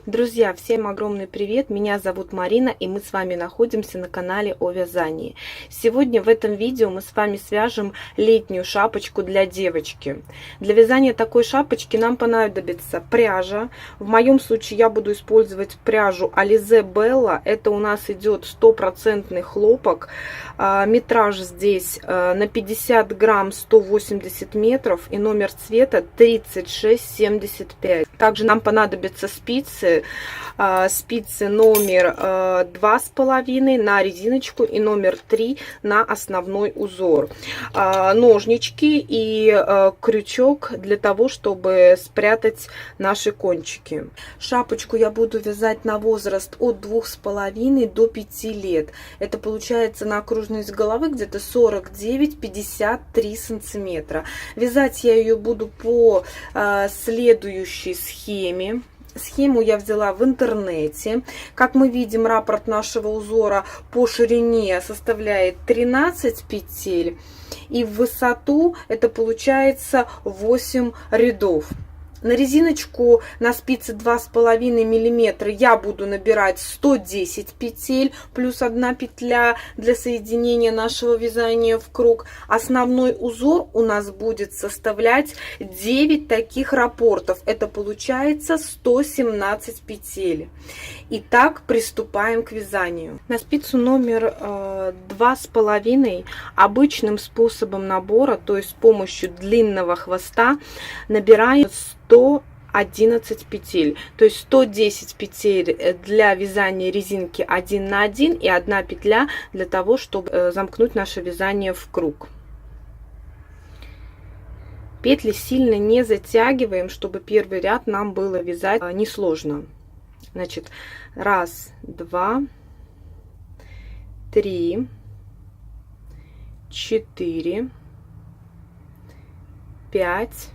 Друзья, всем огромный привет! Меня зовут Марина, и мы с вами находимся на канале о вязании. Сегодня в этом видео мы с вами свяжем летнюю шапочку для девочки. Для вязания такой шапочки нам понадобится пряжа. В моем случае я буду использовать пряжу Alize Bella. Это у нас идет 100% хлопок. Метраж здесь на 50 грамм 180 метров и номер цвета 3675. Также нам понадобятся спицы. Спицы номер 2,5 на резиночку и номер 3 на основной узор. Ножнички и крючок для того, чтобы спрятать наши кончики. Шапочку я буду вязать на возраст от 2,5 до 5 лет. Это получается на окружность головы где-то 49-53 сантиметра. Вязать я ее буду по следующей схеме. Схему я взяла в интернете. Как мы видим, раппорт нашего узора по ширине составляет 13 петель. И в высоту это получается 8 рядов. На резиночку на спице 2,5 мм я буду набирать 110 петель плюс 1 петля для соединения нашего вязания в круг. Основной узор у нас будет составлять 9 таких раппортов. Это получается 117 петель. Итак, приступаем к вязанию. На спицу номер 2,5 обычным способом набора, то есть с помощью длинного хвоста, набираем 111 петель, то есть 110 петель для вязания резинки 1 на 1 и 1 петля для того, чтобы замкнуть наше вязание в круг. Петли сильно не затягиваем, чтобы первый ряд нам было вязать несложно. Значит, 1, 2, 3, 4, 5.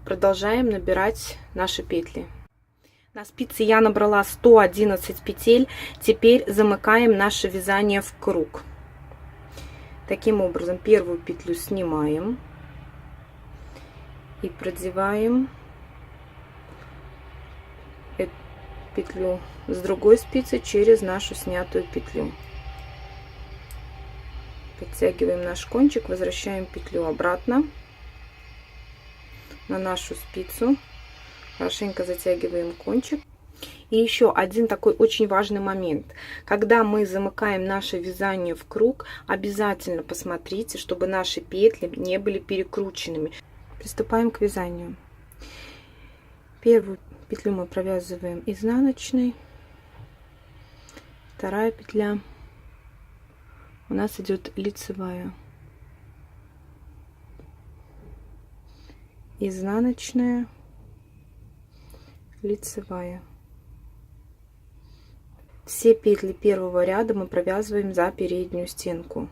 Продолжаем набирать наши петли. На спице я набрала 111 петель. Теперь замыкаем наше вязание в круг. Таким образом, первую петлю снимаем и продеваем эту петлю с другой спицы через нашу снятую петлю. Подтягиваем наш кончик, возвращаем петлю обратно на нашу спицу, хорошенько затягиваем кончик. И еще один такой очень важный момент: когда мы замыкаем наше вязание в круг, обязательно посмотрите, чтобы наши петли не были перекрученными. Приступаем к вязанию. Первую петлю мы провязываем изнаночной, вторая петля у нас идет лицевая, изнаночная, лицевая. Все петли первого ряда мы провязываем за переднюю стенку.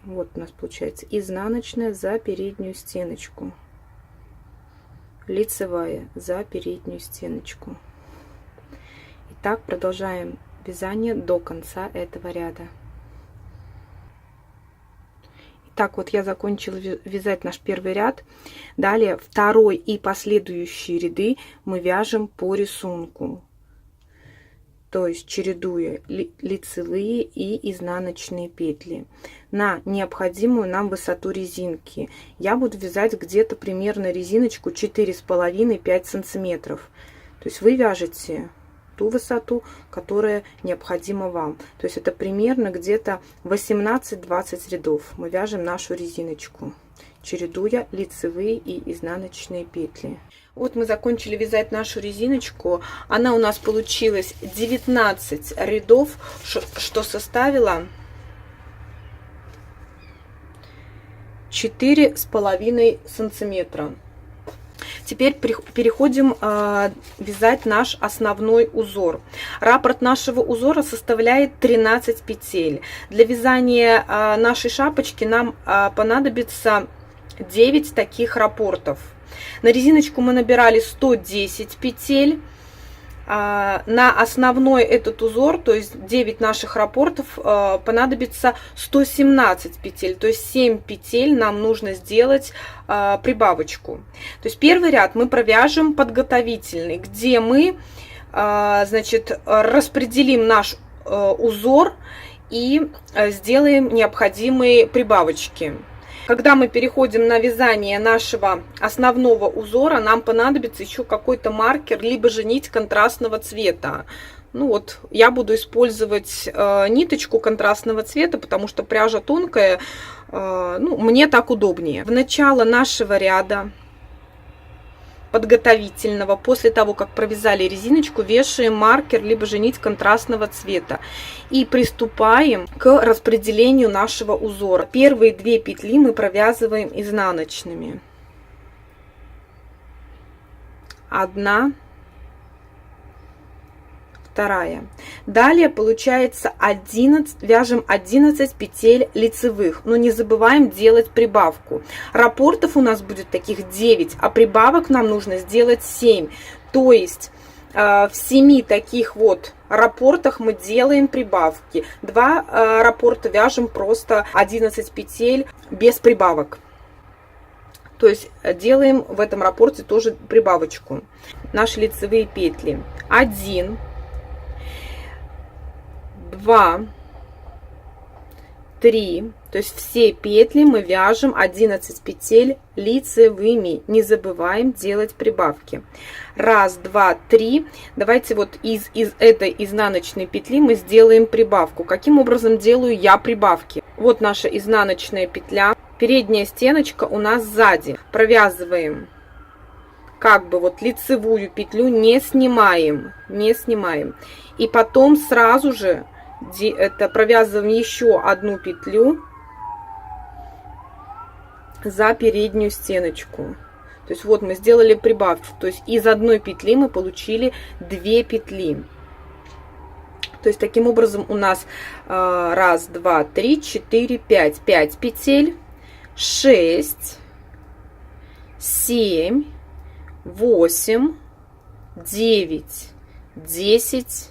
Вот у нас получается изнаночная за переднюю стеночку, лицевая за переднюю стеночку. И так продолжаем вязание до конца этого ряда. Так вот, я закончила вязать наш первый ряд. Далее второй и последующие ряды мы вяжем по рисунку, то есть чередуя лицевые и изнаночные петли на необходимую нам высоту резинки. Я буду вязать где-то примерно резиночку 4,5-5 сантиметров. То есть вы вяжете ту высоту, которая необходима вам. То есть это примерно где-то 18-20 рядов мы вяжем нашу резиночку, чередуя лицевые и изнаночные петли. Вот мы закончили вязать нашу резиночку. Она у нас получилась 19 рядов, что составило 4,5 сантиметра. Теперь переходим вязать наш основной узор. Раппорт нашего узора составляет 13 петель. Для вязания нашей шапочки нам понадобится 9 таких раппортов. На резиночку мы набирали 110 петель. На основной этот узор, то есть 9 наших раппортов, понадобится 117 петель, то есть 7 петель нам нужно сделать прибавочку. То есть первый ряд мы провяжем подготовительный, где мы значит, распределим наш узор и сделаем необходимые прибавочки. Когда мы переходим на вязание нашего основного узора, нам понадобится еще какой-то маркер, либо же нить контрастного цвета. Ну вот, я буду использовать ниточку контрастного цвета, потому что пряжа тонкая, ну, мне так удобнее. В начало нашего ряда подготовительного, после того, как провязали резиночку, вешаем маркер, либо же нить контрастного цвета. И приступаем к распределению нашего узора. Первые 2 петли мы провязываем изнаночными. 1, 2. Далее получается 11, вяжем 11 петель лицевых, но не забываем делать прибавку. Раппортов у нас будет таких 9, а прибавок нам нужно сделать 7. То есть в 7 таких вот раппортах мы делаем прибавки. 2 раппорта вяжем просто 11 петель без прибавок. То есть делаем в этом раппорте тоже прибавочку. Наши лицевые петли. 1, 2, 3, то есть все петли мы вяжем 11 петель лицевыми, не забываем делать прибавки. 1, 2, 3. Давайте вот из этой изнаночной петли мы сделаем прибавку. Каким образом делаю я прибавки? Вот наша изнаночная петля, передняя стеночка у нас сзади. Провязываем как бы вот лицевую петлю, не снимаем. И потом сразу же это провязываем еще одну петлю за переднюю стеночку. То есть вот мы сделали прибавку, то есть из одной петли мы получили 2 петли. То есть таким образом у нас 1, 2, 3, 4, 5 петель, 6, 7, 8, 9, 10,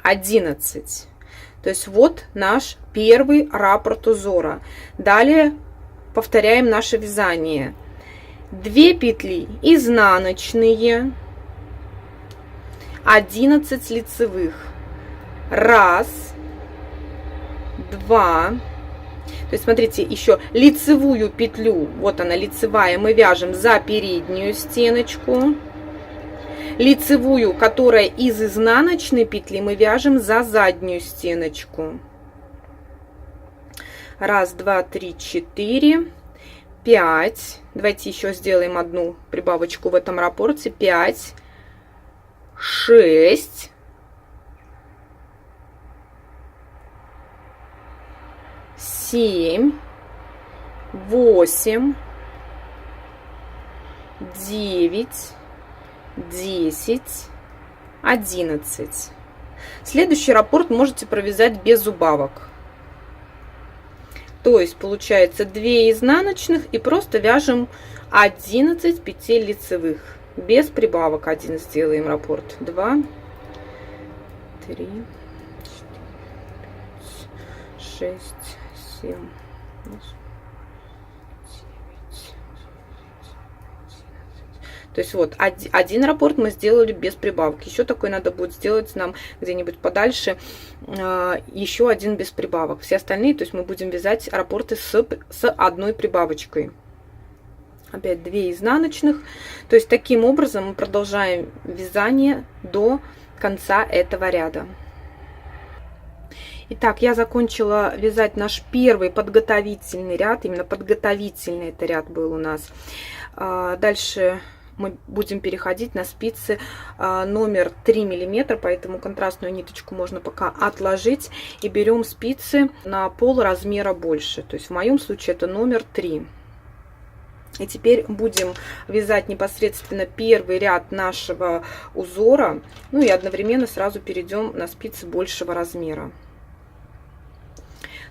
11. То есть вот наш первый раппорт узора. Далее повторяем наше вязание. 2 петли изнаночные, 11 лицевых. 1, 2. То есть смотрите, еще лицевую петлю, вот она лицевая, мы вяжем за переднюю стеночку. Лицевую, которая из изнаночной петли, мы вяжем за заднюю стеночку. 1, 2, 3, 4, 5. Давайте еще сделаем одну прибавочку в этом раппорте. 5, 6, 7, 8, 9, 10, 11. Следующий раппорт можете провязать без убавок. То есть получается 2 изнаночных и просто вяжем 11 петель лицевых. Без прибавок 1 сделаем раппорт. 2, 3, 4, 5, 6, 7, 8. То есть вот один раппорт мы сделали без прибавок. Еще такой надо будет сделать нам где-нибудь подальше. Еще один без прибавок. Все остальные, то есть мы будем вязать раппорты с одной прибавочкой. Опять 2 изнаночных. То есть таким образом мы продолжаем вязание до конца этого ряда. Итак, я закончила вязать наш первый подготовительный ряд. Именно подготовительный это ряд был у нас. Дальше мы будем переходить на спицы номер 3 миллиметра, поэтому контрастную ниточку можно пока отложить. И берем спицы на пол размера больше. То есть в моем случае это номер 3. И теперь будем вязать непосредственно первый ряд нашего узора. Ну и одновременно сразу перейдем на спицы большего размера.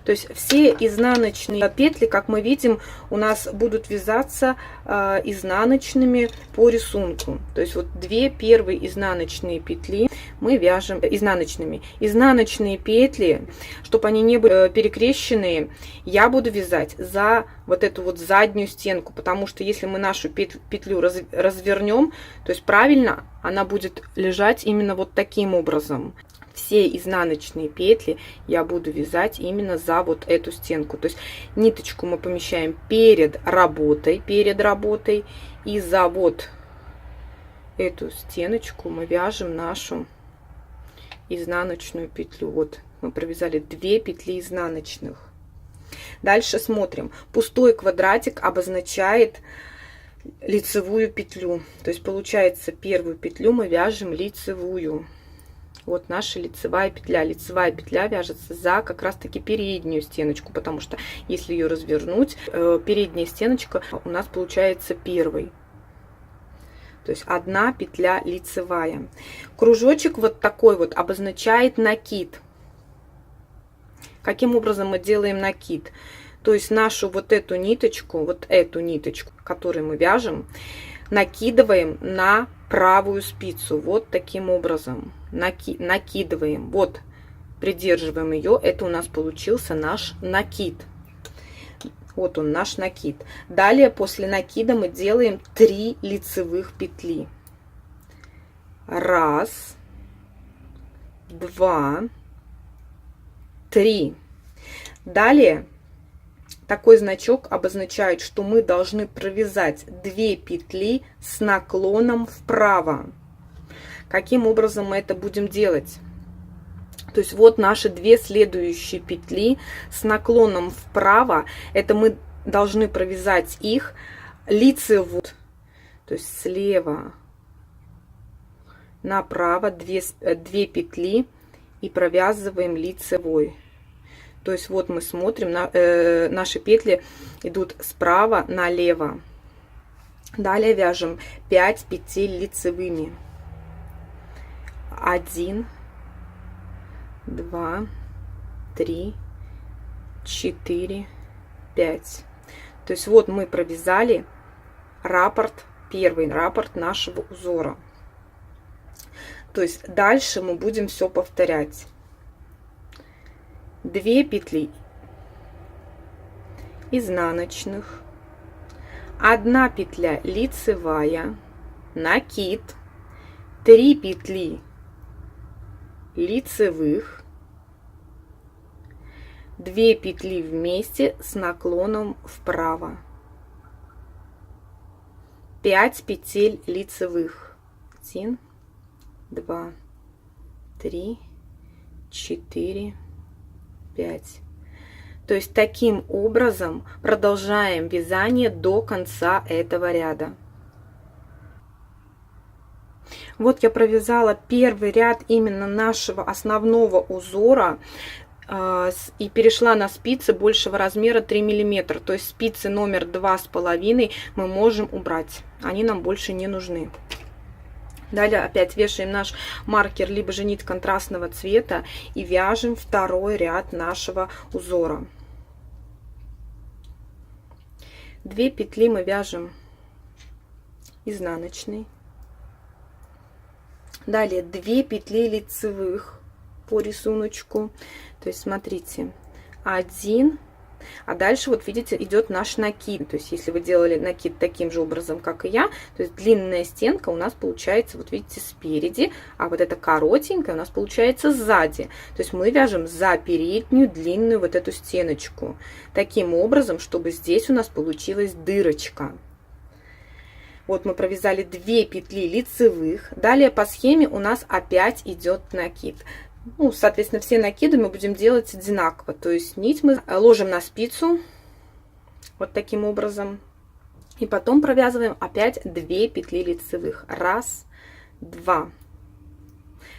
То есть все изнаночные петли, как мы видим, у нас будут вязаться изнаночными по рисунку. То есть вот 2 первые изнаночные петли мы вяжем изнаночными. Изнаночные петли, чтобы они не были перекрещенные, я буду вязать за вот эту вот заднюю стенку, потому что если мы нашу петлю развернем, то есть правильно она будет лежать именно вот таким образом. Все изнаночные петли я буду вязать именно за вот эту стенку. То есть ниточку мы помещаем перед работой, и за вот эту стеночку мы вяжем нашу изнаночную петлю. Вот мы провязали 2 петли изнаночных. Дальше смотрим. Пустой квадратик обозначает лицевую петлю. То есть получается, первую петлю мы вяжем лицевую. Вот наша лицевая петля. Лицевая петля вяжется за как раз таки переднюю стеночку, потому что если ее развернуть, передняя стеночка у нас получается первой. То есть 1 петля лицевая. Кружочек вот такой вот обозначает накид. Каким образом мы делаем накид? То есть нашу вот эту ниточку, которую мы вяжем, накидываем на правую спицу. Вот таким образом. Накидываем. Вот, придерживаем ее. Это у нас получился наш накид. Вот он, наш накид. Далее, после накида мы делаем 3 лицевых петли. 1, 2, 3. Далее, такой значок обозначает, что мы должны провязать 2 петли с наклоном вправо. Каким образом мы это будем делать? То есть вот наши 2 следующие петли с наклоном вправо. Это мы должны провязать их лицевую. То есть слева направо 2 петли и провязываем лицевой. То есть вот мы смотрим, наши петли идут справа налево. Далее вяжем 5 петель лицевыми. 1, 2, 3, 4, 5. То есть вот мы провязали первый раппорт нашего узора. То есть дальше мы будем все повторять. 2 петли изнаночных, 1 петля лицевая, накид, 3 петли лицевых, 2 петли вместе с наклоном вправо, 5 петель лицевых. 1, 2, 3, 4, 5. То есть таким образом продолжаем вязание до конца этого ряда. Вот я провязала первый ряд именно нашего основного узора и перешла на спицы большего размера 3 мм. То есть спицы номер 2,5 мы можем убрать, они нам больше не нужны. Далее опять вешаем наш маркер, либо же нить контрастного цвета, и вяжем второй ряд нашего узора. 2 петли мы вяжем изнаночной. Далее 2 петли лицевых по рисунку. То есть смотрите, 1. А дальше вот видите, идет наш накид. То есть если вы делали накид таким же образом, как и я, то есть длинная стенка у нас получается, вот видите, спереди, а вот эта коротенькая у нас получается сзади. То есть мы вяжем за переднюю длинную вот эту стеночку. Таким образом, чтобы здесь у нас получилась дырочка. Вот мы провязали 2 петли лицевых. Далее по схеме у нас опять идет накид. Ну, соответственно, все накиды мы будем делать одинаково. То есть нить мы ложим на спицу вот таким образом. И потом провязываем опять 2 петли лицевых. 1, 2.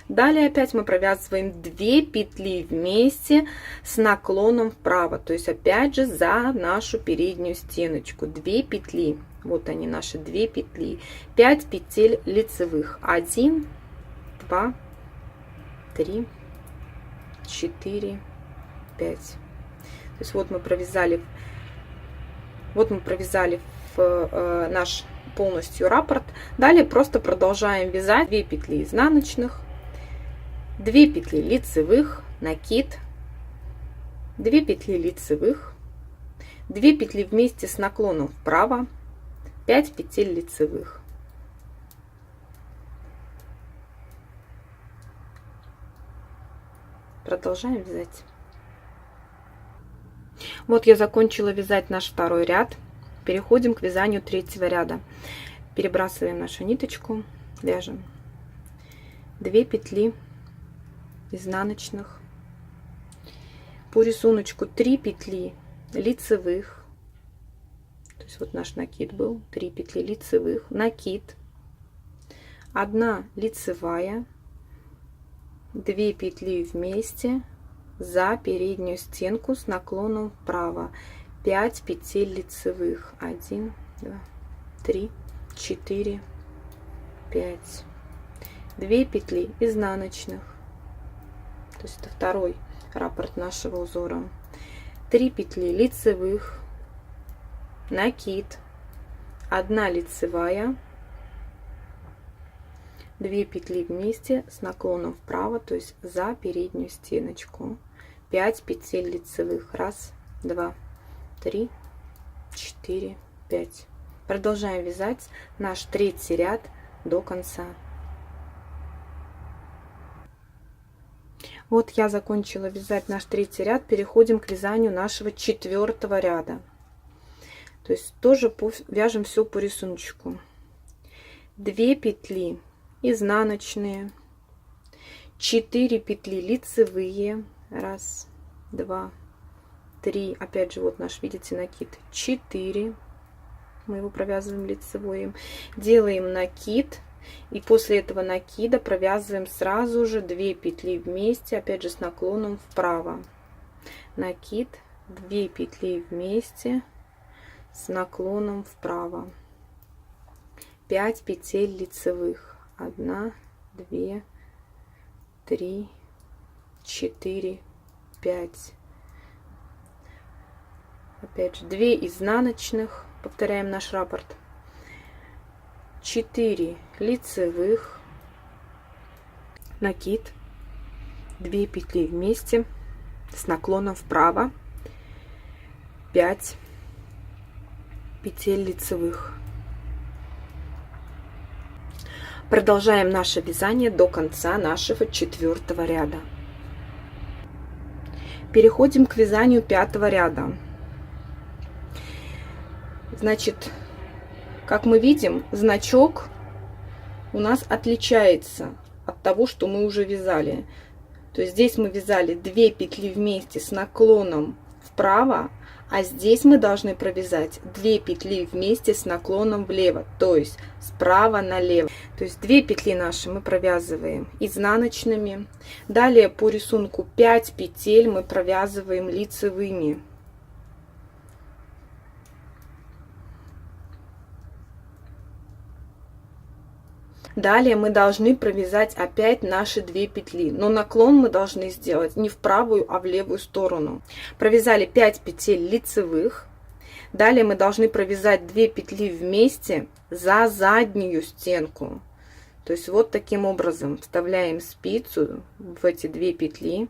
Далее опять мы провязываем 2 петли вместе с наклоном вправо. То есть опять же за нашу переднюю стеночку. 2 петли. Вот они, наши 2 петли. 5 петель лицевых. 1, 2, 3, 4, 5. То есть вот мы провязали в наш полностью раппорт. Далее просто продолжаем вязать 2 петли изнаночных, 2 петли лицевых, накид, 2 петли лицевых, 2 петли вместе с наклоном вправо, 5 петель лицевых. Продолжаем вязать. Вот я закончила вязать наш второй ряд. Переходим к вязанию третьего ряда. Перебрасываем нашу ниточку, вяжем 2 петли изнаночных, по рисунку 3 петли лицевых, то есть вот наш накид был, 3 петли лицевых, накид, 1 лицевая, 2 петли вместе за переднюю стенку с наклоном вправо, 5 петель лицевых, 1, 2, 3, 4, 5, 2 петли изнаночных, то есть это второй раппорт нашего узора, 3 петли лицевых, накид, 1 лицевая, 2 петли вместе с наклоном вправо, то есть за переднюю стеночку, 5 петель лицевых, 1, 2, 3, 4, 5. Продолжаем вязать наш третий ряд до конца. Вот я закончила вязать наш третий ряд. Переходим к вязанию нашего четвертого ряда. То есть тоже вяжем все по рисунку. 2 петли изнаночные, 4 петли лицевые, 1, 2, 3, опять же вот наш, видите, накид, 4, мы его провязываем лицевой, делаем накид, и после этого накида провязываем сразу же 2 петли вместе, опять же с наклоном вправо, накид, 2 петли вместе с наклоном вправо, 5 петель лицевых, 1, 2, 3, 4, 5, опять же 2 изнаночных, повторяем наш раппорт, 4 лицевых, накид, 2 петли вместе с наклоном вправо, 5 петель лицевых. Продолжаем наше вязание до конца нашего четвертого ряда. Переходим к вязанию пятого ряда. Значит, как мы видим, значок у нас отличается от того, что мы уже вязали. То есть здесь мы вязали 2 петли вместе с наклоном вправо, а здесь мы должны провязать 2 петли вместе с наклоном влево, то есть справа налево. То есть 2 петли наши мы провязываем изнаночными. Далее по рисунку 5 петель мы провязываем лицевыми. Далее мы должны провязать опять наши 2 петли, но наклон мы должны сделать не в правую, а в левую сторону. Провязали 5 петель лицевых. Далее мы должны провязать 2 петли вместе за заднюю стенку. То есть вот таким образом вставляем спицу в эти 2 петли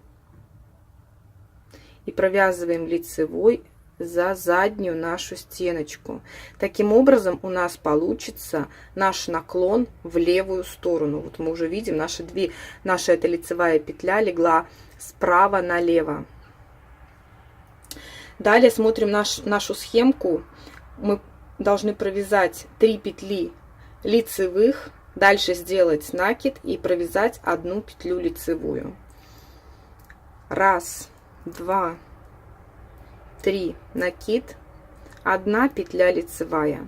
и провязываем лицевой за заднюю нашу стеночку. Таким образом у нас получится наш наклон в левую сторону. Вот мы уже видим, наша эта лицевая петля легла справа налево. Далее смотрим нашу схемку. Мы должны провязать 3 петли лицевых, дальше сделать накид и провязать 1 петлю лицевую. 1, 2, 3, накид, 1 петля лицевая.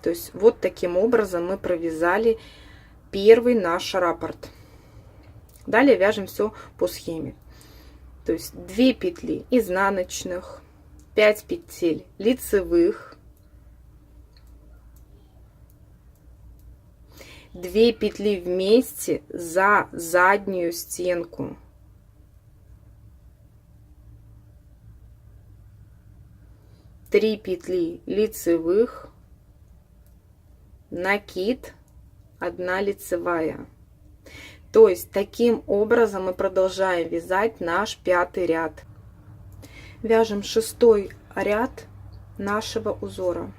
То есть вот таким образом мы провязали первый наш раппорт. Далее вяжем все по схеме. То есть 2 петли изнаночных, 5 петель лицевых, 2 петли вместе за заднюю стенку, 3 петли лицевых, накид, 1 лицевая, То есть таким образом мы продолжаем вязать наш 5-й ряд. Вяжем 6-й ряд нашего узора.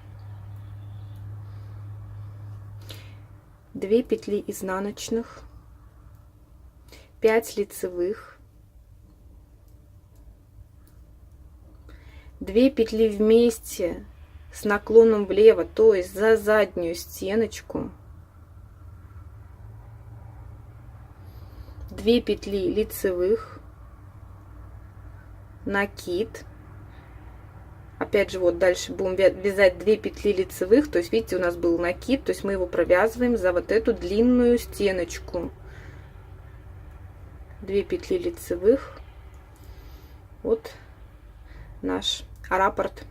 2 петли изнаночных, 5 лицевых, 2 петли вместе с наклоном влево, то есть за заднюю стеночку, 2 петли лицевых, накид. Опять же, вот дальше будем вязать 2 петли лицевых, то есть видите, у нас был накид, то есть мы его провязываем за вот эту длинную стеночку. 2 петли лицевых. Вот наш раппорт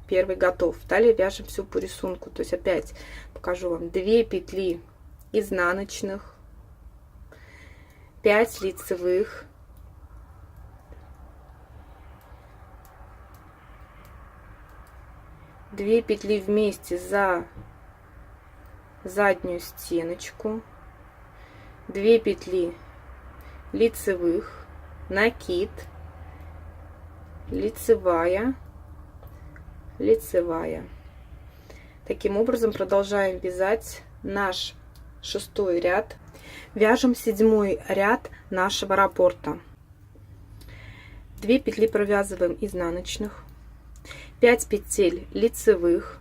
первый готов. Далее вяжем все по рисунку, то есть опять покажу вам 2 петли изнаночных, 5 лицевых, 2 петли вместе за заднюю стеночку, 2 петли лицевых, накид, лицевая, лицевая. Таким образом продолжаем вязать наш 6-й ряд. Вяжем 7-й ряд нашего раппорта. 2 петли провязываем изнаночных, 5 петель лицевых,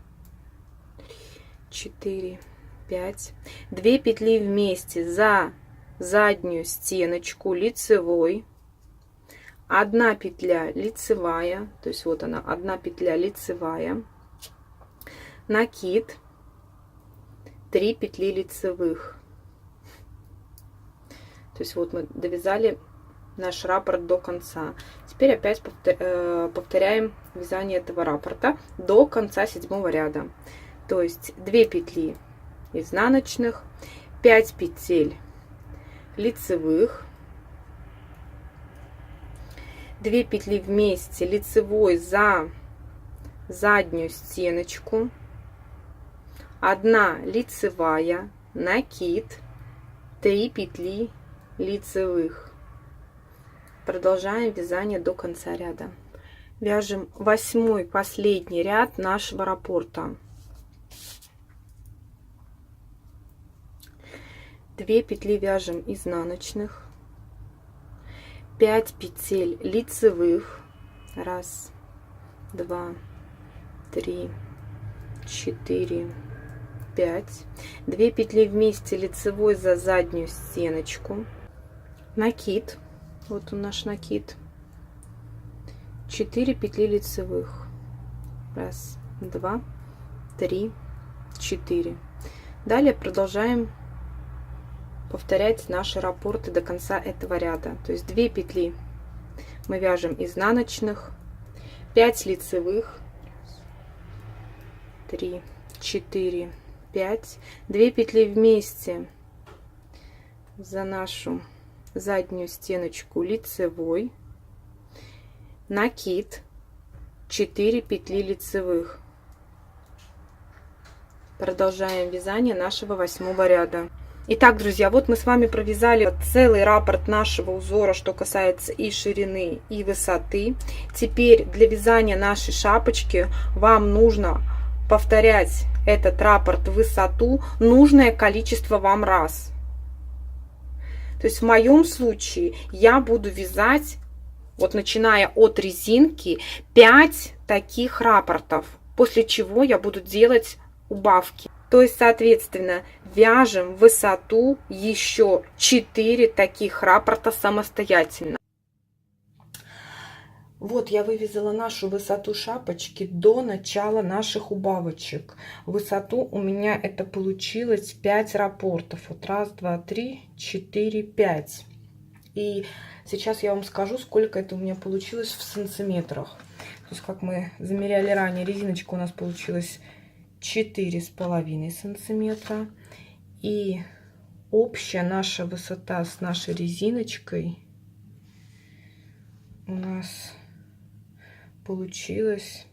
4, 5, 2 петли вместе за заднюю стеночку лицевой, 1 петля лицевая, то есть вот она, 1 петля лицевая, накид, 3 петли лицевых. То есть вот мы довязали наш раппорт до конца. Теперь опять повторяем вязание этого раппорта до конца 7-го ряда. То есть 2 петли изнаночных, 5 петель лицевых, 2 петли вместе лицевой за заднюю стеночку, 1 лицевая, накид, 3 петли лицевых. Продолжаем вязание до конца ряда. Вяжем 8-й последний ряд нашего раппорта. 2 петли вяжем изнаночных, 5 петель лицевых, 1, 2, 3, 4, 5, 2 петли вместе лицевой за заднюю стеночку, накид. Вот он наш накид, 4 петли лицевых, 1, 2, 3, 4. Далее продолжаем повторять наши раппорты до конца этого ряда. То есть 2 петли мы вяжем изнаночных, 5 лицевых, 3, 4, 5, 2 петли вместе за нашу заднюю стеночку лицевой, накид, 4 петли лицевых. Продолжаем вязание нашего 8-го ряда. Итак, друзья, вот мы с вами провязали целый раппорт нашего узора, что касается и ширины, и высоты. Теперь для вязания нашей шапочки вам нужно повторять этот раппорт в высоту нужное количество вам раз. То есть в моем случае я буду вязать, вот начиная от резинки, 5 таких раппортов, после чего я буду делать убавки. То есть, соответственно, вяжем в высоту еще 4 таких раппорта самостоятельно. Вот я вывязала нашу высоту шапочки до начала наших убавочек. В высоту у меня это получилось 5 раппортов. Вот 1, 2, 3, 4, 5. И сейчас я вам скажу, сколько это у меня получилось в сантиметрах. То есть, как мы замеряли ранее, резиночка у нас получилась 4,5 сантиметра. И общая наша высота с нашей резиночкой у нас получилось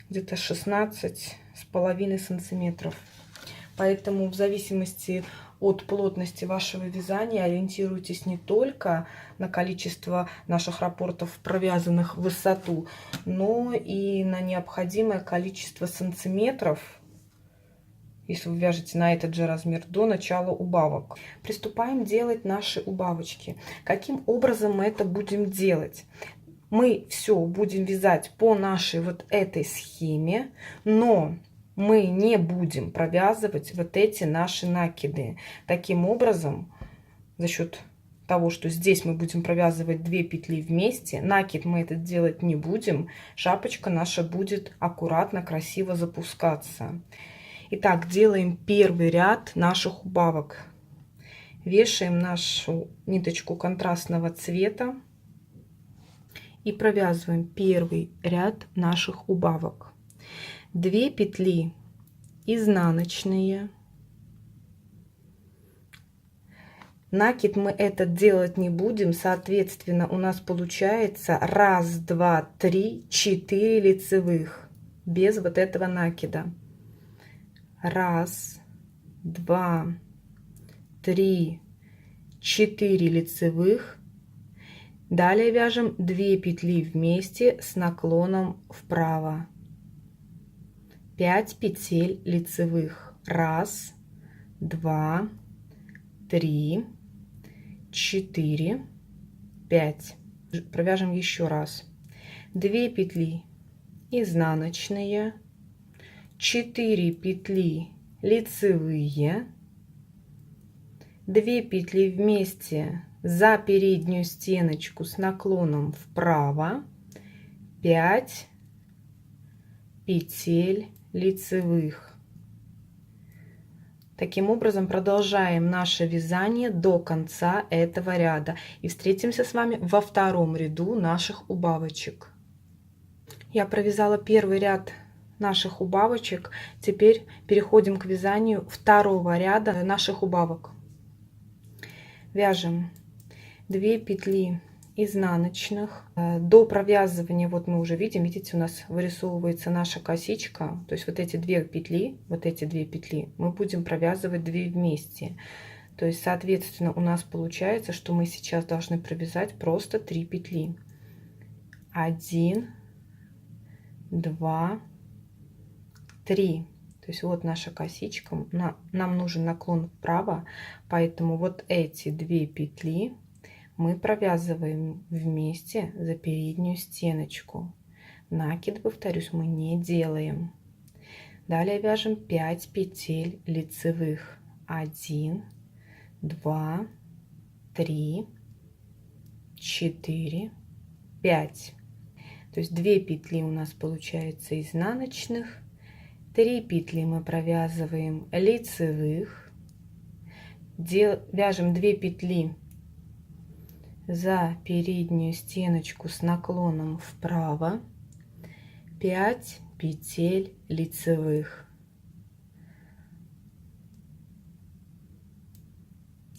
где-то 16,5 сантиметров. Поэтому в зависимости от плотности вашего вязания. Ориентируйтесь не только на количество наших раппортов, провязанных в высоту, но и на необходимое количество сантиметров, если вы вяжете на этот же размер, до начала убавок. Приступаем делать наши убавочки. Каким образом мы это будем делать? Мы все будем вязать по нашей вот этой схеме, но мы не будем провязывать вот эти наши накиды. Таким образом, за счет того, что здесь мы будем провязывать 2 петли вместе, накид мы это делать не будем, шапочка наша будет аккуратно, красиво запускаться. Итак, делаем первый ряд наших убавок. Вешаем нашу ниточку контрастного цвета и провязываем первый ряд наших убавок. 2 петли изнаночные. Накид мы этот делать не будем, соответственно, у нас получается 1, 2, 3, 4 лицевых без вот этого накида. 1, 2, 3, 4 лицевых. Далее вяжем 2 петли вместе с наклоном вправо. 5 петель лицевых. 1, 2, 3, 4, 5. Провяжем еще раз. 2 петли изнаночные, 4 петли лицевые, 2 петли вместе за переднюю стеночку с наклоном вправо, 5 петель лицевых. Таким образом продолжаем наше вязание до конца этого ряда и встретимся с вами во втором ряду наших убавочек. Я провязала первый ряд наших убавочек. Теперь переходим к вязанию второго ряда наших убавок. Вяжем 2 петли изнаночных. До провязывания, вот мы уже видим, видите, у нас вырисовывается наша косичка. То есть вот эти 2 петли мы будем провязывать 2 вместе. То есть, соответственно, у нас получается, что мы сейчас должны провязать просто 3 петли. 1, 2, 3. То есть вот наша косичка. Нам нужен наклон вправо, поэтому вот эти 2 петли мы провязываем вместе за переднюю стеночку. Накид, повторюсь, мы не делаем. Далее вяжем 5 петель лицевых. 1, 2, 3, 4, 5. То есть 2 петли у нас получается изнаночных, 3 петли мы провязываем лицевых, вяжем 2 петли за переднюю стеночку с наклоном вправо, 5 петель лицевых.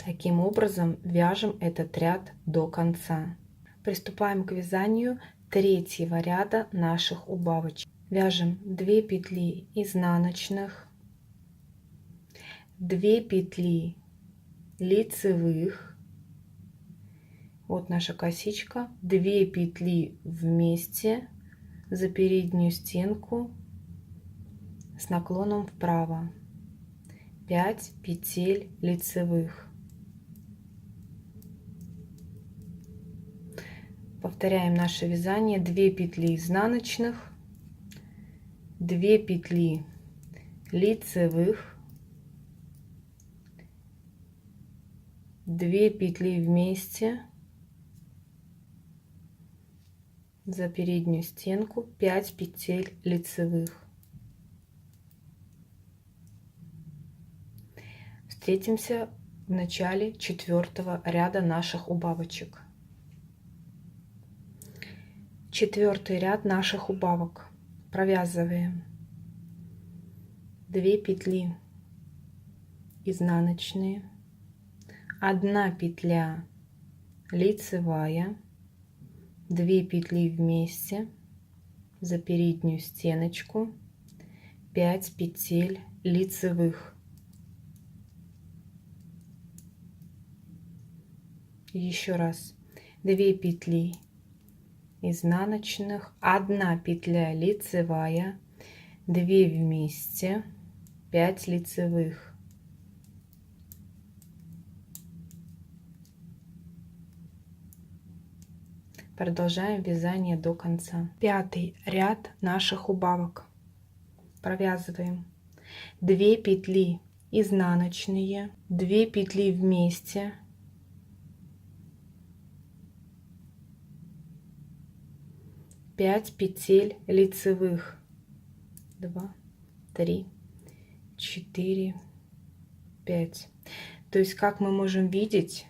Таким образом вяжем этот ряд до конца. Приступаем к вязанию третьего ряда наших убавочек. Вяжем 2 петли изнаночных, 2 петли лицевых. Вот наша косичка. 2 петли вместе за переднюю стенку с наклоном вправо. 5 петель лицевых. Повторяем наше вязание. 2 петли изнаночных, 2 петли лицевых, 2 петли вместе за переднюю стенку, 5 петель лицевых. Встретимся в начале 4-го ряда наших убавочек. 4-й ряд наших убавок. Провязываем 2 петли изнаночные, 1 петля лицевая, 2 петли вместе за переднюю стеночку, 5 петель лицевых. Еще раз. 2 петли изнаночных, 1 петля лицевая, 2 вместе, 5 лицевых. Продолжаем вязание до конца. 5-й ряд наших убавок. Провязываем 2 петли изнаночные, 2 петли вместе, 5 петель лицевых, 2, 3, 4, 5. То есть, как мы можем видеть,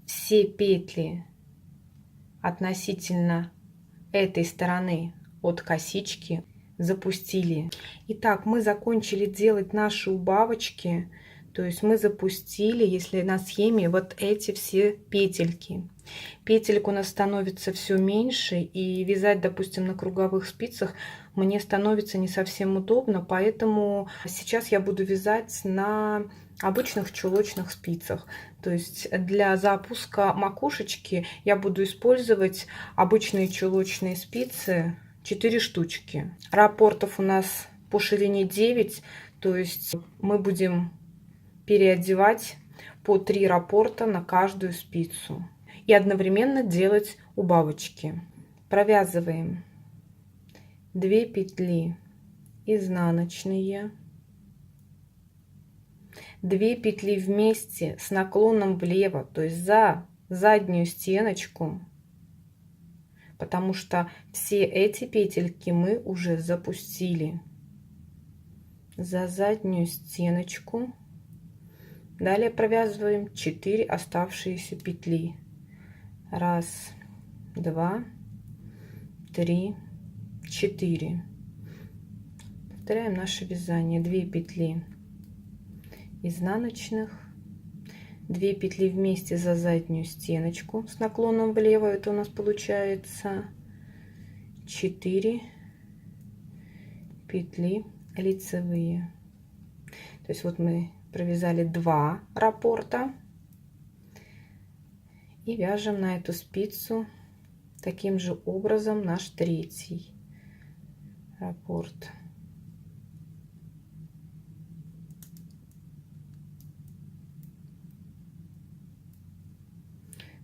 все петли относительно этой стороны от косички запустили. Итак, мы закончили делать наши убавочки. То есть мы запустили, если на схеме, вот эти все петельки. Петельк у нас становится все меньше, и вязать, допустим, на круговых спицах мне становится не совсем удобно, поэтому сейчас я буду вязать на обычных чулочных спицах. То есть для запуска макушечки я буду использовать обычные чулочные спицы, 4 штучки. Раппортов у нас по ширине 9, то есть мы будем переодевать по 3 раппорта на каждую спицу и одновременно делать убавочки. Провязываем 2 петли изнаночные, 2 петли вместе с наклоном влево, то есть за заднюю стеночку, потому что все эти петельки мы уже запустили. За заднюю стеночку. Далее провязываем 4 оставшиеся петли. 1, 2, 3, 4. Повторяем наше вязание. 2 петли изнаночных, 2 петли вместе за заднюю стеночку с наклоном влево. Это у нас получается 4 петли лицевые. То есть вот мы провязали 2 раппорта и вяжем на эту спицу таким же образом наш 3-й раппорт.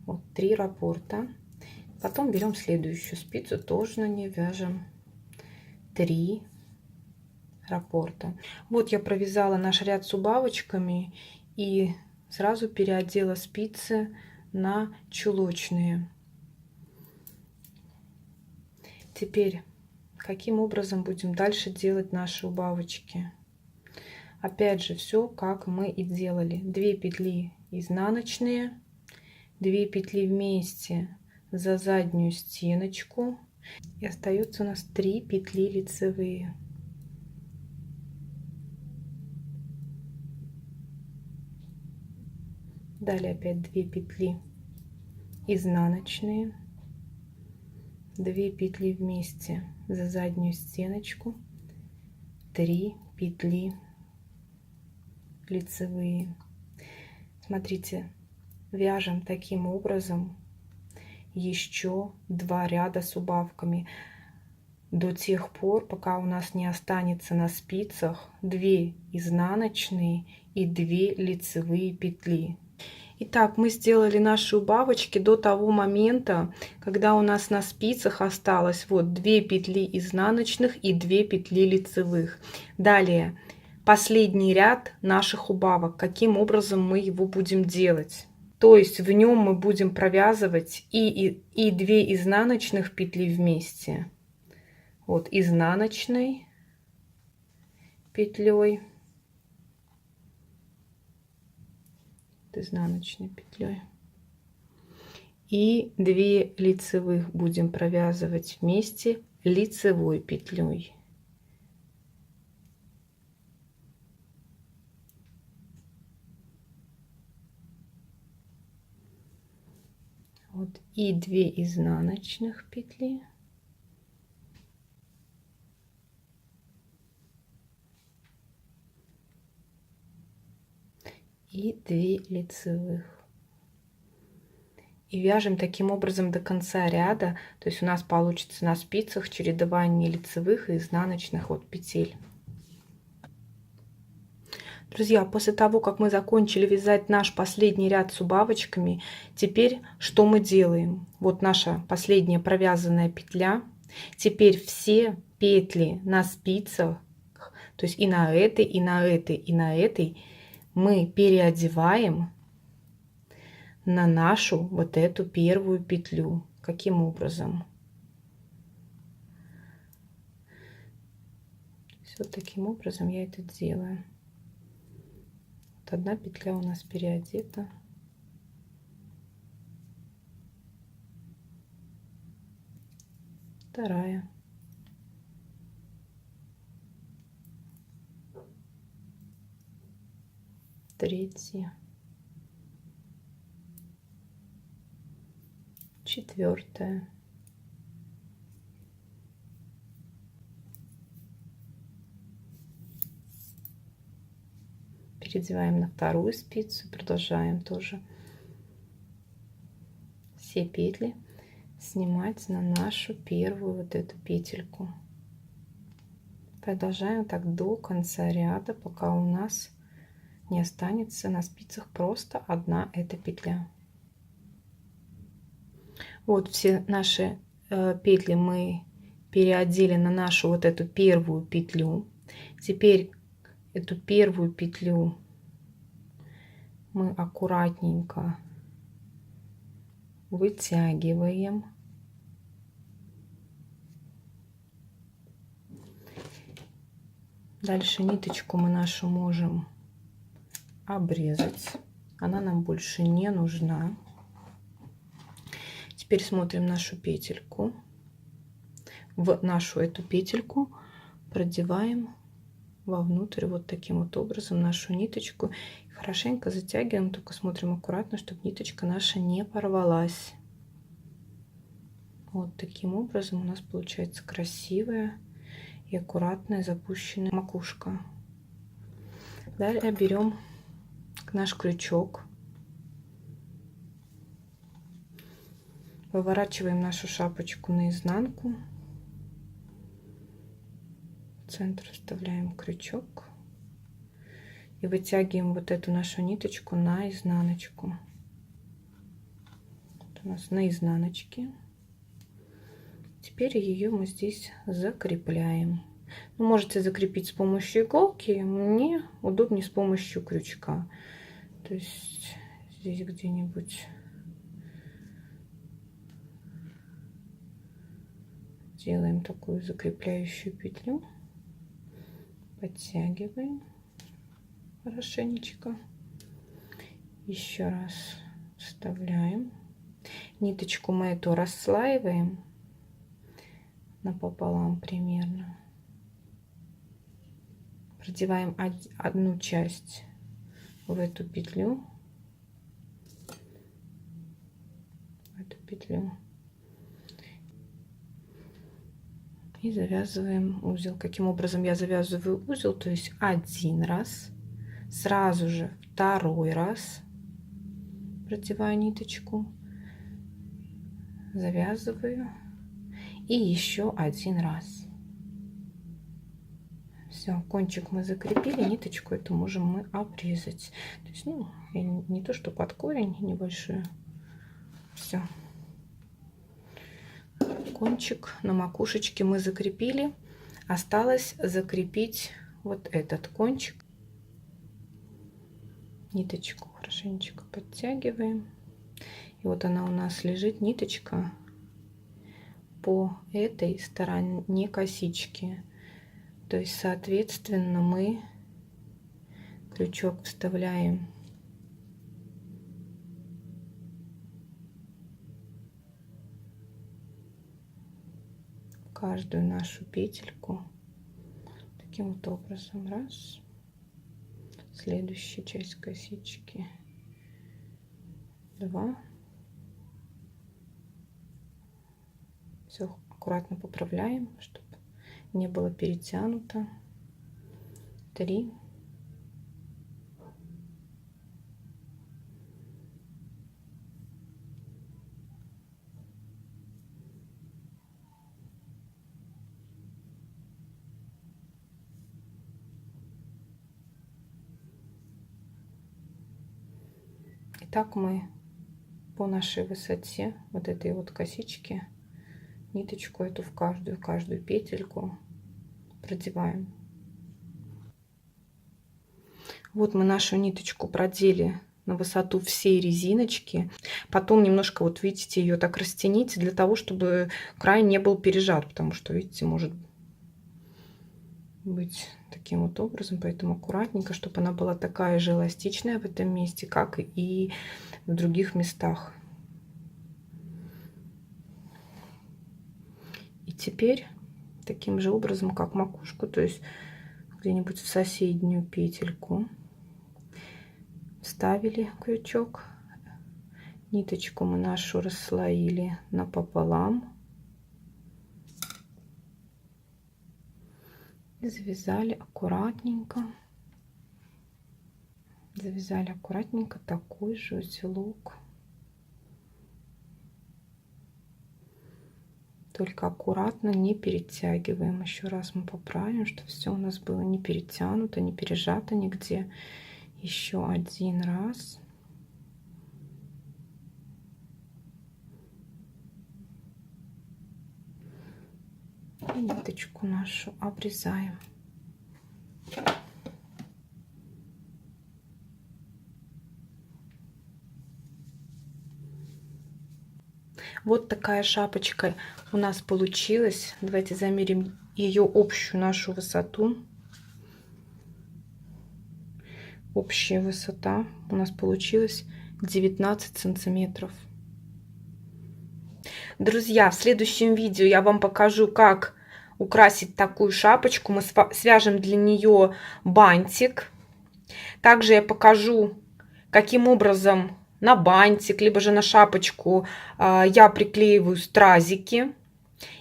Вот 3 раппорта. Потом берем следующую спицу, тоже на ней вяжем 3 раппорта. Вот я провязала наш ряд с убавочками и сразу переодела спицы на чулочные. Теперь каким образом будем дальше делать наши убавочки? Опять же, все как мы и делали. 2 петли изнаночные, 2 петли вместе за заднюю стеночку, и остается у нас 3 петли лицевые. Далее опять 2 петли изнаночные, 2 петли вместе за заднюю стеночку, 3 петли лицевые. Смотрите, вяжем таким образом еще 2 ряда с убавками до тех пор, пока у нас не останется на спицах 2 изнаночные и 2 лицевые петли. Итак, мы сделали наши убавочки до того момента, когда у нас на спицах осталось вот 2 петли изнаночных и 2 петли лицевых. Далее последний ряд наших убавок. Каким образом мы его будем делать? То есть в нем мы будем провязывать и 2 изнаночных петли вместе. Вот изнаночной петлей, изнаночной петлей, и 2 лицевых будем провязывать вместе лицевой петлей. Вот и 2 изнаночных петли, и 2 лицевых. И вяжем таким образом до конца ряда. То есть у нас получится на спицах чередование лицевых и изнаночных вот петель. Друзья, после того, как мы закончили вязать наш последний ряд с убавочками, теперь что мы делаем? Вот наша последняя провязанная петля. Теперь все петли на спицах, то есть и на этой, и на этой, и на этой, мы переодеваем на нашу вот эту первую петлю. Каким образом? Вот таким образом я это делаю. Вот одна петля у нас переодета. Вторая. Третья. Четвертая. Переодеваем на вторую спицу, продолжаем тоже все петли снимать на нашу первую вот эту петельку. Продолжаем так до конца ряда, пока у нас не останется на спицах просто одна эта петля. Вот все наши петли мы переодели на нашу вот эту первую петлю. Теперь эту первую петлю мы аккуратненько вытягиваем. Дальше ниточку мы нашу можем обрезать. Она нам больше не нужна. Теперь смотрим нашу петельку. В нашу эту петельку продеваем вовнутрь вот таким вот образом нашу ниточку. Хорошенько затягиваем, только смотрим аккуратно, чтобы ниточка наша не порвалась. Вот таким образом у нас получается красивая и аккуратная запущенная макушка. Далее берем наш крючок, выворачиваем нашу шапочку наизнанку, в центр вставляем крючок и вытягиваем вот эту нашу ниточку на изнаночку. Вот у нас на изнаночке. Теперь ее мы здесь закрепляем. Вы можете закрепить с помощью иголки, мне удобнее с помощью крючка. То есть здесь где-нибудь делаем такую закрепляющую петлю, подтягиваем хорошенечко, еще раз вставляем, ниточку мы эту расслаиваем напополам примерно, продеваем одну часть в эту петлю, и завязываем узел. Каким образом я завязываю узел? То есть один раз, сразу же второй раз продеваю ниточку, завязываю и еще один раз. Все, кончик мы закрепили, ниточку эту можем мы обрезать. То есть, ну, не то, что под корень небольшой. Все. Кончик на макушечке мы закрепили. Осталось закрепить вот этот кончик. Ниточку хорошенечко подтягиваем. И вот она у нас лежит, ниточка, по этой стороне косички. То есть, соответственно, мы крючок вставляем в каждую нашу петельку таким вот образом. Раз. Следующая часть косички. 2. Все аккуратно поправляем, чтобы не было перетянуто. 3. так мы по нашей высоте вот этой вот косички ниточку эту в каждую петельку продеваем. Вот мы нашу ниточку продели на высоту всей резиночки. Потом немножко, вот видите, ее так растяните для того, чтобы край не был пережат, потому что, видите, может быть таким вот образом, поэтому аккуратненько, чтобы она была такая же эластичная в этом месте, как и в других местах. И теперь таким же образом, как макушку, то есть где-нибудь в соседнюю петельку вставили крючок, ниточку мы нашу расслоили напополам и завязали аккуратненько такой же узелок. Только аккуратно, не перетягиваем. Еще раз мы поправим, чтобы все у нас было не перетянуто, не пережато нигде. Еще один раз. И ниточку нашу обрезаем. Вот такая шапочка у нас получилась. Давайте замерим ее общую нашу высоту. Общая высота у нас получилась 19 сантиметров. Друзья, в следующем видео я вам покажу, как украсить такую шапочку. Мы свяжем для нее бантик. Также я покажу, каким образом на бантик, либо же на шапочку я приклеиваю стразики.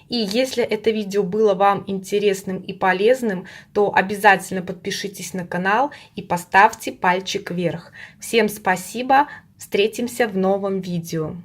И если это видео было вам интересным и полезным, то обязательно подпишитесь на канал и поставьте пальчик вверх. Всем спасибо, встретимся в новом видео.